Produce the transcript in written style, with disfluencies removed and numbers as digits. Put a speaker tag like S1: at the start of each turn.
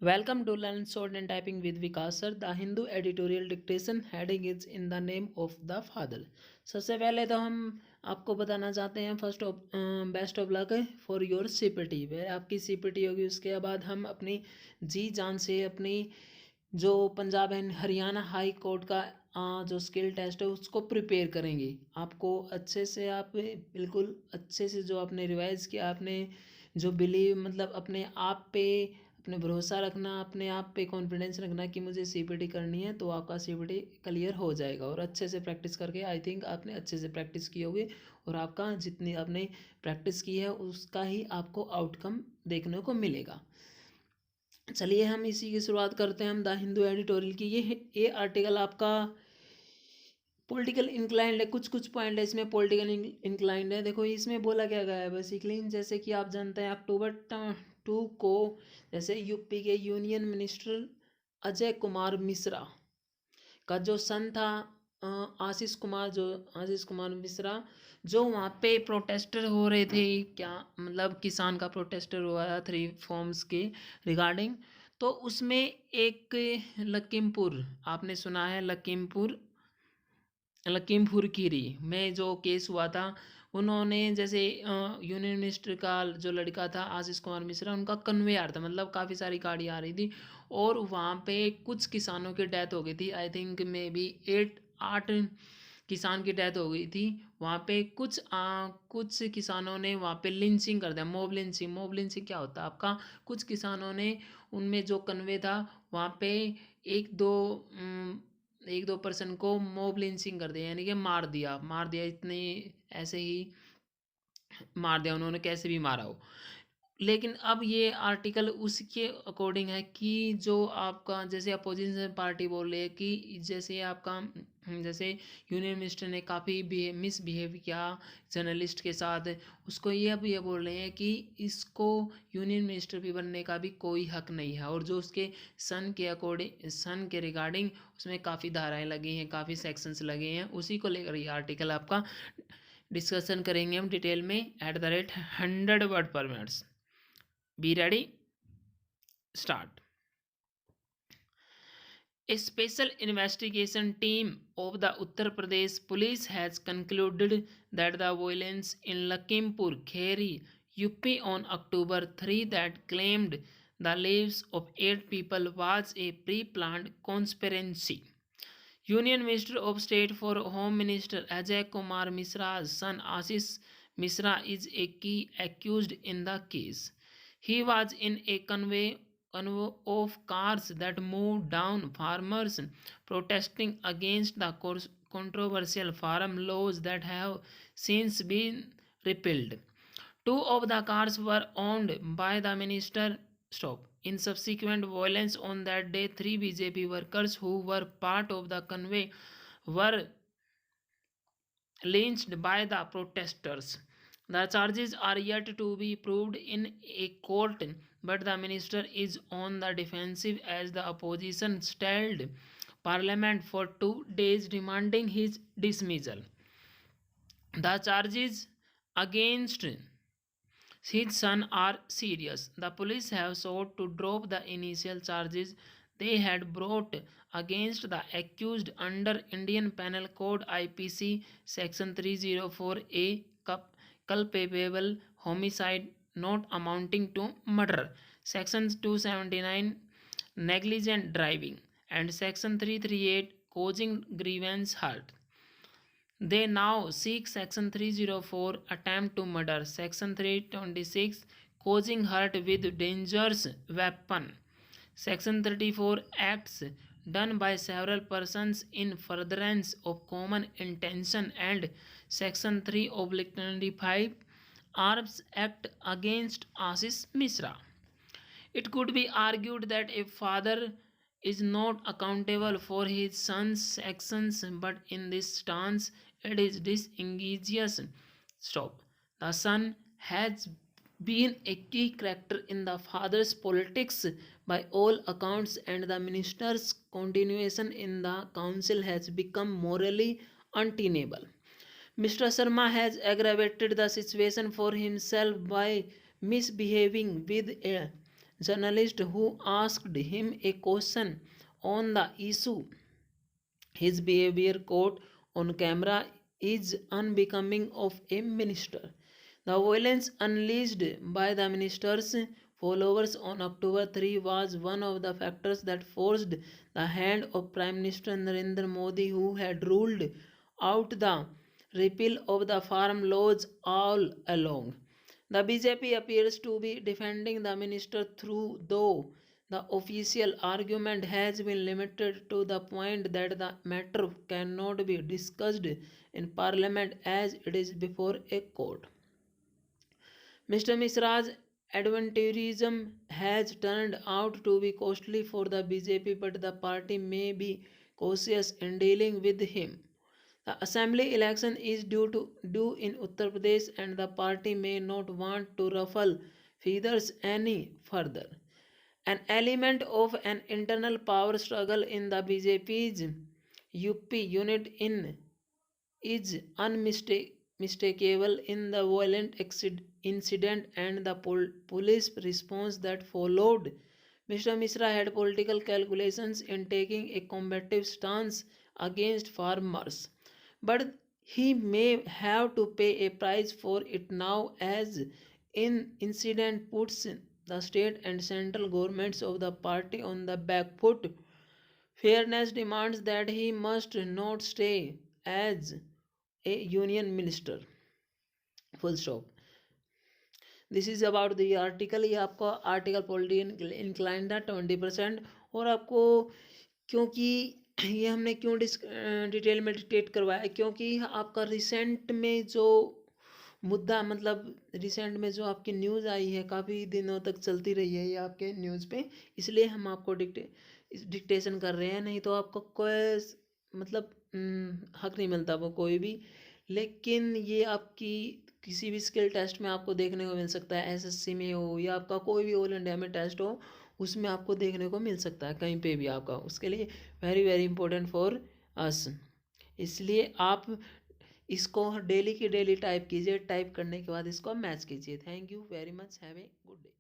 S1: Welcome to Learn Sword and Typing with Vikas sir. The Hindu editorial dictation heading is in the name of the father. सबसे पहले तो हम आपको बताना चाहते हैं first of best of luck for your CPT. वह आपकी सीपीटी होगी, उसके बाद हम अपनी जी जान से अपनी जो Punjab and Haryana high court का जो स्किल टेस्ट है उसको प्रिपेयर करेंगे। आपको अच्छे से आप बिल्कुल अच्छे से जो आपने रिवाइज किया, आपने जो बिलीव मतलब अपने आप पे अपने भरोसा रखना, अपने आप पे कॉन्फिडेंस रखना कि मुझे सीपीटी करनी है, तो आपका सीपीटी क्लियर हो जाएगा। और अच्छे से प्रैक्टिस करके आई थिंक आपने अच्छे से प्रैक्टिस की होगी और आपका जितनी आपने प्रैक्टिस की है उसका ही आपको आउटकम देखने को मिलेगा। चलिए हम इसी की शुरुआत करते हैं। हम द हिंदू एडिटोरियल की ये आर्टिकल आपका पॉलिटिकल इंक्लाइंड है। कुछ कुछ पॉइंट है इसमें पॉलिटिकल इंक्लाइंड है। देखो इसमें बोला क्या गया है बेसिकली, जैसे कि आप जानते हैं अक्टूबर 2 को जैसे यूपी के यूनियन मिनिस्टर अजय कुमार मिश्रा का जो सन था आशीष कुमार मिश्रा, जो वहाँ पे प्रोटेस्टर हो रहे थे, क्या मतलब किसान का प्रोटेस्टर हुआ था 3 फॉर्म्स के रिगार्डिंग। तो उसमें एक लखीमपुर, आपने सुना है लखीमपुर खीरी में जो केस हुआ था, उन्होंने जैसे यूनियन मिनिस्टर का जो लड़का था आशीष कुमार मिश्रा, उनका कन्वेयर था, मतलब काफ़ी सारी गाड़ी आ रही थी और वहाँ पे कुछ किसानों की डेथ हो गई थी। आई थिंक मे बी 8 किसान की डेथ हो गई थी वहाँ पे। कुछ किसानों ने वहाँ पे लिंचिंग कर दिया, मॉब लिंचिंग क्या होता है आपका, कुछ किसानों ने उनमें जो कन्वे था वहाँ पे एक दो पर्सन को मॉब लिंचिंग कर दिया, यानी कि मार दिया इतने ऐसे ही मार दिया उन्होंने, कैसे भी मारा हो। लेकिन अब ये आर्टिकल उसके अकॉर्डिंग है कि जो आपका जैसे अपोजिशन पार्टी बोल रही है कि जैसे आपका जैसे यूनियन मिनिस्टर ने काफ़ी मिसबिहेव किया जर्नलिस्ट के साथ, उसको ये अब ये बोल रहे हैं कि इसको यूनियन मिनिस्टर भी बनने का भी कोई हक नहीं है। और जो उसके सन के रिगार्डिंग उसमें काफ़ी धाराएं लगी हैं, काफ़ी सेक्शंस लगे हैं, उसी को लेकर ये आर्टिकल आपका डिस्कशन करेंगे हम डिटेल में एट द रेट 100 वर्ड पर minutes. Be ready? Start. A special investigation team of the Uttar Pradesh police has concluded that the violence in Lakhimpur Kheri, UP on October 3 that claimed the lives of 8 people was a pre-planned conspiracy. Union Minister of State for Home Minister Ajay Kumar Mishra's son Ashish Mishra is a key accused in the case. He was in a convoy of cars that moved down farmers protesting against the controversial farm laws that have since been repealed. 2 of the cars were owned by the minister. Stop. In subsequent violence on that day, 3 BJP workers who were part of the convoy were lynched by the protesters. The charges are yet to be proved in a court, but the minister is on the defensive as the opposition stalled parliament for 2 days demanding his dismissal. The charges against his son are serious. The police have sought to drop the initial charges they had brought against the accused under Indian Penal Code IPC Section 304A culpable homicide not amounting to murder, Section 279 negligent driving, and Section 338 causing grievance hurt. They now seek Section 304 attempt to murder, Section 326 causing hurt with dangerous weapon, Section 34 acts done by several persons in furtherance of common intention, and Section 3/25 Arms Act against Ashish Mishra. It could be argued that a father is not accountable for his son's actions, but in this stance, it is disingenuous. Stop. The son has been a key character in the father's politics by all accounts, and the minister's continuation in the council has become morally untenable. Mr. Sharma has aggravated the situation for himself by misbehaving with a journalist who asked him a question on the issue. His behavior caught on camera is unbecoming of a minister. The violence unleashed by the minister's followers on October 3 was one of the factors that forced the hand of Prime Minister Narendra Modi, who had ruled out the repeal of the farm laws all along. The BJP appears to be defending the minister through, though the official argument has been limited to the point that the matter cannot be discussed in parliament as it is before a court. Mr. Misra's adventurism has turned out to be costly for the BJP, but the party may be cautious in dealing with him. The assembly election is due in Uttar Pradesh, and the party may not want to ruffle feathers any further. An element of an internal power struggle in the BJP's UP unit in is unmistakable in the violent incident and the police response that followed. Mr. Misra had political calculations in taking a combative stance against farmers, but he may have to pay a price for it now, as in incident puts the state and central governments of the party on the back foot. Fairness demands that he must not stay as a union minister. Full stop. This is about the article. ये आपका article political incline था 20%. और आपको क्योंकि ये हमने क्यों detail में डिटेक्ट करवाया, क्योंकि आपका रिसेंट में जो मुद्दा, मतलब रिसेंट में जो आपकी न्यूज़ आई है, काफ़ी दिनों तक चलती रही है ये आपके न्यूज़ पे, इसलिए हम आपको डिक्टेशन कर रहे हैं. नहीं तो आपको कोई मतलब हक नहीं मिलता वो कोई भी. लेकिन ये आपकी किसी भी स्किल टेस्ट में आपको देखने को मिल सकता है, एसएससी में हो या आपका कोई भी ऑल इंडिया में टेस्ट हो, उसमें आपको देखने को मिल सकता है कहीं पे भी आपका. उसके लिए very very important for us. इसलिए आप इसको डेली की डेली टाइप कीजिए. टाइप करने के बाद इसको मैच कीजिए. Thank you very much. Have a good day.